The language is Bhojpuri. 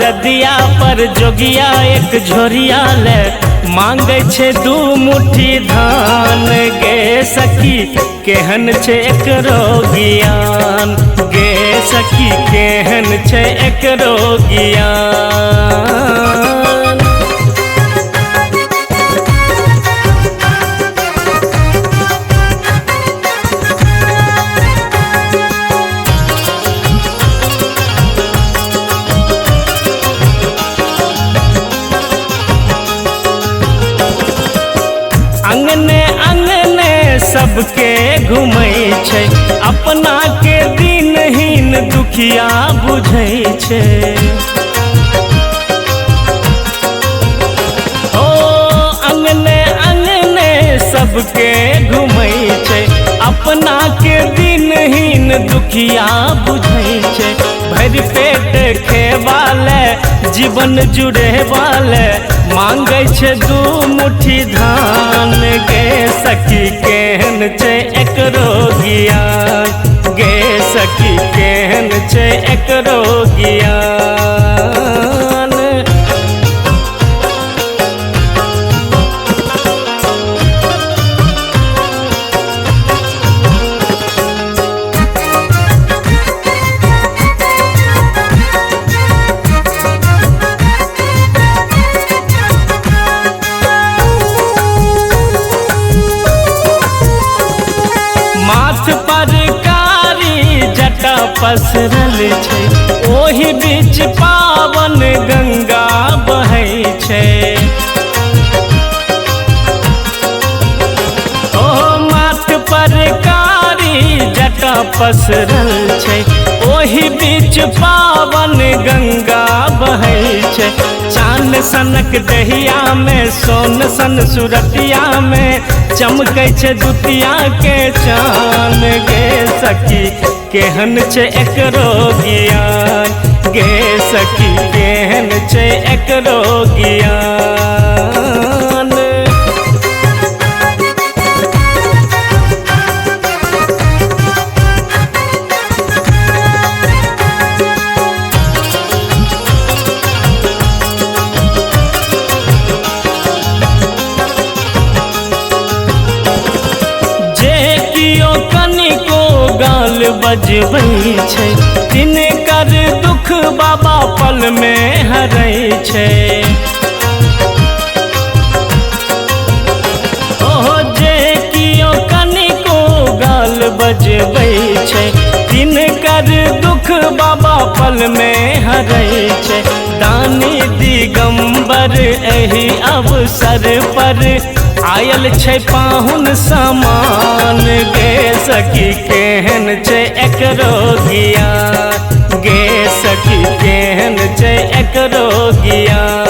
हरदिया पर जोगिया एक झोरिया ले मांगे छे 2 मुट्ठी धान गे सखी केहन छे एकरो ज्ञान गे सखी केहन छे एकरो ज्ञान। अंगने अंगने सबके घूमै छै अपना के दिनहीन दुखिया बुझै छै। ओ अंगने अंगने सबके घूमै छै अपना के दिनहीन दुखिया बुझै छै। भरि पेट खेवाले जीवन जुड़े वाले मांगे छे 2 मुट्ठी धान गे सखी केहन छे एकरो ज्ञान गे सखी केहन छे एकरो ज्ञान। पर कारी जटा पसरल छै ओही बीच पावन गंगा बहै छै। ओ माथ पर कारी जटा पसरल छै ओही बीच पावन गंगा बहै छै। चांद सनक दहिया में सोन सन सुरतिया में चमकै छै दुतिया के चान गे सखी केहन छे एकरो ज्ञान गे सखी केहन छे एकरो ज्ञान। बजबै छै तिनकर दुख बाबा पल में हरै छै। ओहो जे कियो कनिको गाल बजबै छै तिनकर दुख बाबा पल में हरै छै। दानी दिगंबर एही अवसर पर आयल छै पाहुन समान गे सखी केहन छै एकरो ज्ञान गे सखी केहन छै एकरो ज्ञान।